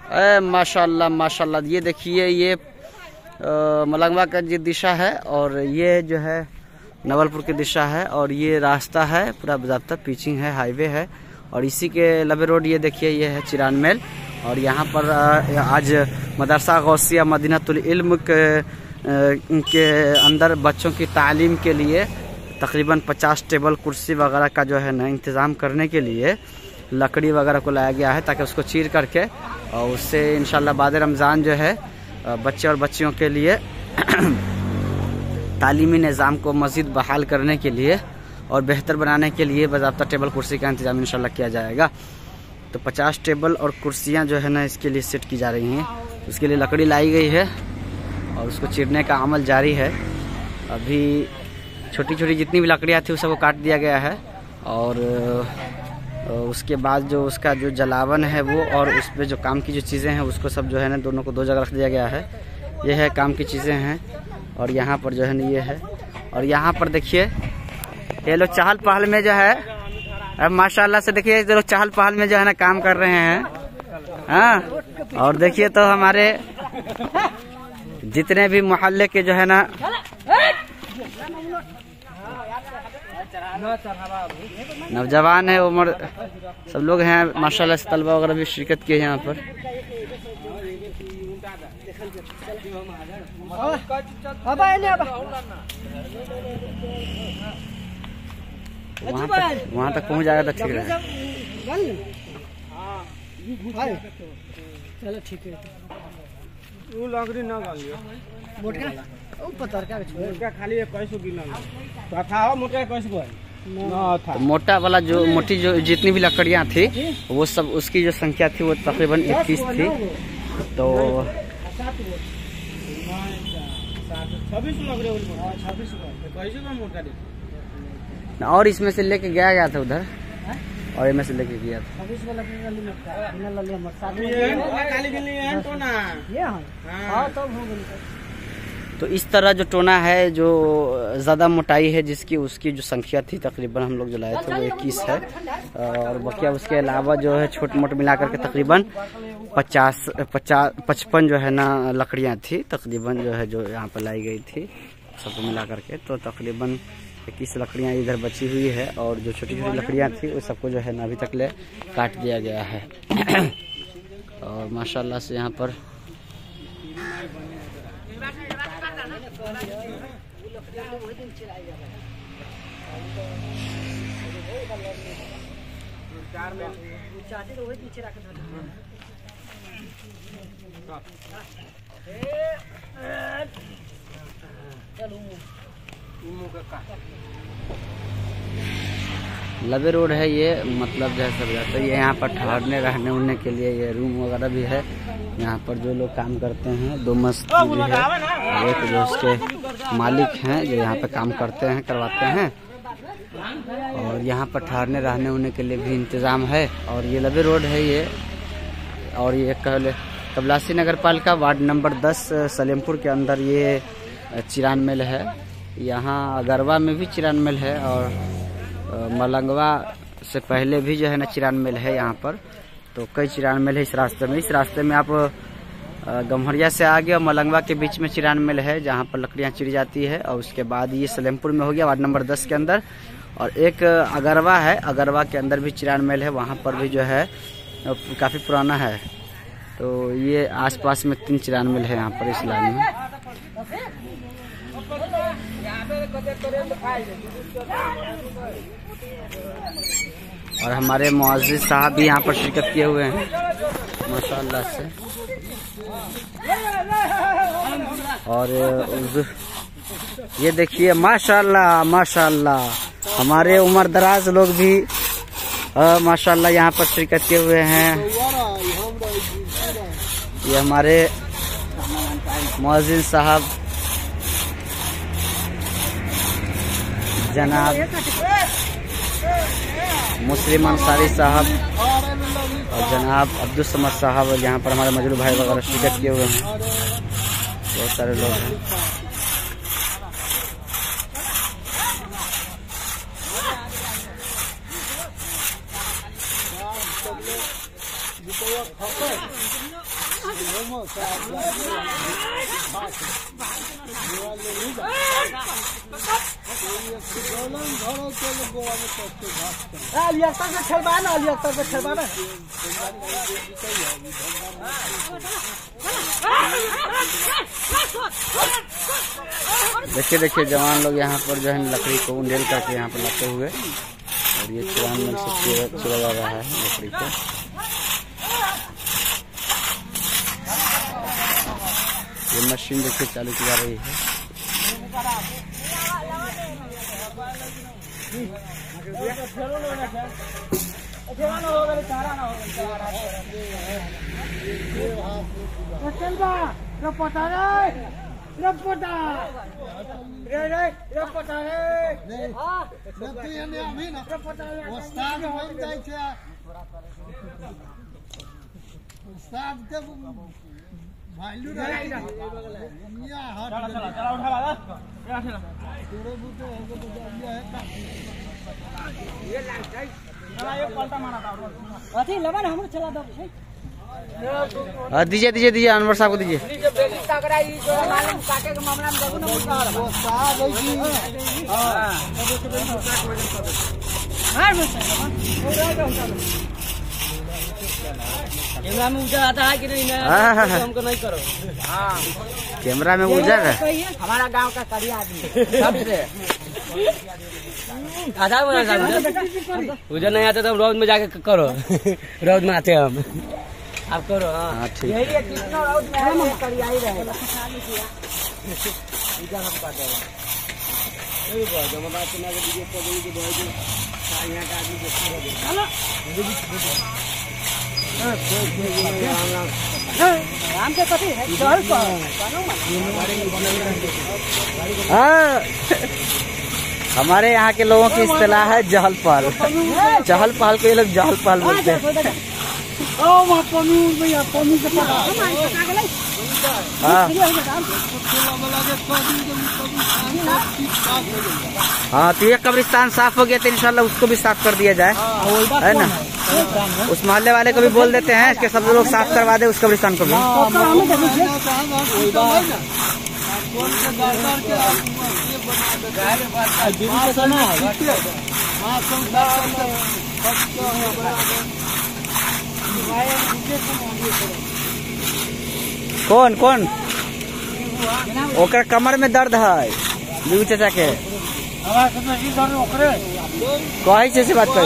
माशाल्लाह माशाल्लाह। ये देखिए ये मलंगवा का जो दिशा है और ये जो है नवलपुर की दिशा है और ये रास्ता है पूरा बाज़ाब्ता पिचिंग है, हाईवे है। और इसी के लबे रोड ये देखिए ये है चिरान मेल। और यहाँ पर आज मदरसा गौसिया मदीनतुल इल्म के अंदर बच्चों की तालीम के लिए तकरीबन 50 टेबल कुर्सी वगैरह का जो है ना इंतज़ाम करने के लिए लकड़ी वगैरह को लाया गया है ताकि उसको चीर करके और उससे इंशाल्लाह बाद रमज़ान जो है बच्चे और बच्चियों के लिए तालीमी निज़ाम को मज़ीद बहाल करने के लिए और बेहतर बनाने के लिए बाज़ाब्ता टेबल कुर्सी का इंतज़ाम इंशाल्लाह किया जाएगा। तो 50 टेबल और कुर्सियां जो है ना इसके लिए सेट की जा रही हैं। उसके लिए लकड़ी लाई गई है और उसको चीरने का अमल जारी है। अभी छोटी छोटी जितनी भी लकड़ियाँ थी उसको काट दिया गया है और उसके बाद जो उसका जो जलावन है वो और उस पर जो काम की जो चीज़ें हैं उसको सब जो है ना दोनों को दो जगह रख दिया गया है। ये है काम की चीज़ें हैं और यहाँ पर जो है ना ये है। और यहाँ पर देखिए ये लोग चहल पहल में जो है अब माशाल्लाह से देखिए ये लोग चहल पहल में जो है ना काम कर रहे हैं। हाँ, और देखिए तो हमारे जितने भी मोहल्ले के जो है ना नौजवान है उम्र सब लोग हैं माशाल्लाह से तलबा वगैरह भी शिरकत किए यहाँ पर। वहाँ तक पहुँच जाएगा तो ठीक रहेगा। चलो ठीक है। वो लकड़ी ना गाल लियो मोटका ओ पतर का मोटका खाली 21 किलो तो था मोटा 21 को ना था। तो मोटा वाला जो मोटी जो जितनी भी लकड़ियाँ थी वो सब उसकी जो संख्या थी वो तकरीबन 21 थी। तो 26 लकड़ी 26 कैसे का मोटा दे और इसमें से लेके गया था उधर और इनमें से लेके गया था। तो इस तरह जो टोना है जो ज़्यादा मोटाई है जिसकी उसकी जो संख्या थी तकरीबन हम लोग जो लाए थे वो 21 है और बकिया उसके अलावा जो है छोट मोट मिलाकर के तकरीबन 55 जो है ना लकड़ियाँ थी तकरीबन जो है जो यहाँ पर लाई गई थी सबको मिला करके। तो तकरीबन 21 लकड़ियाँ इधर बची हुई है और जो छोटी छोटी लकड़ियाँ थी वो सबको जो है ना अभी तक ले काट दिया गया है। और माशाल्लाह से यहाँ पर लबे रोड है ये मतलब जैसा जाता है ये यहाँ पर ठहरने रहने उड़ने के लिए ये रूम वगैरह भी है। यहाँ पर जो लोग काम करते हैं दो मस्जिद भी है और एक जो उसके मालिक हैं जो यहाँ पे काम करते हैं करवाते हैं और यहाँ पर ठहरने रहने उड़ने के लिए भी इंतज़ाम है। और ये लबे रोड है ये और ये कबलासी नगर पालिका वार्ड नंबर 10 सलेमपुर के अंदर ये चिरान मेल है। यहाँ अगरवा में भी चिरान मेल है और मलंगवा से पहले भी जो है ना चिरान मेल है यहाँ पर। तो कई चिरान मेल है इस रास्ते में आप गम्हरिया से आगे और मलंगवा के बीच में चिरान मेल है जहाँ पर लकड़ियाँ चिरी जाती है। और उसके बाद ये सलेमपुर में हो गया वार्ड नंबर 10 के अंदर। और एक अगरवा है, अगरवा के अंदर भी चिरान मेल है, वहाँ पर भी जो है काफ़ी पुराना है। तो ये आसपास में 3 चिरान मेल है यहाँ पर इस लाइन में। और हमारे मुअज्जिज़ साहब भी यहाँ पर शिरकत किए हुए हैं माशाअल्लाह से। और ये देखिए माशाअल्लाह माशाअल्लाह हमारे उम्र दराज लोग भी माशाअल्लाह यहाँ पर शिरकत किए हुए हैं। ये हमारे मुअज्जिज़ साहब जनाब मुस्लिम अंसारी साहब और जनाब अब्दुल समद साहब और यहाँ पर हमारे मजलू भाई वगैरह शिरकत किए हुए हैं। बहुत सारे लोग हैं। अलियाख्तर से खेलबा ना, अलियाख्तर से खेलबा ना। देखिए देखिए जवान लोग यहाँ पर जो है लकड़ी को उंडेल करके यहाँ पर लाते हुए, और ये चुरान में से चुरा जा रहा है लकड़ी को। ये मशीन देखिए चालू की जा रही है। दीजिए दीजिए दीजिए अनवर साहब को दीजिए। कैमरा में उजर आता है कि नहीं? हमको नहीं करो। कैमरा में उजर है। हमारा गांव का कड़ी आदमी सबसे आधा उजर नहीं आता तो हम रोड में जाके करो। रोड में आते हम, आप करो। हाँ ठीक है। हमारे यहाँ के लोगों की इस्तेलाह है जहल पहल। चहल पहल को ये लोग जहल पहल बोलते हैं। हाँ तो ये कब्रिस्तान साफ हो गया तो इंशाल्लाह उसको भी साफ कर दिया जाए, है ना। उस मोहल्ले वाले को भी बोल देते हैं कि सब लोग साफ करवा दे उस कब्रिस्तान को भी। कौन कौन ओकर कमर में दर्द है बीबू चाचा के, कही से बात कर।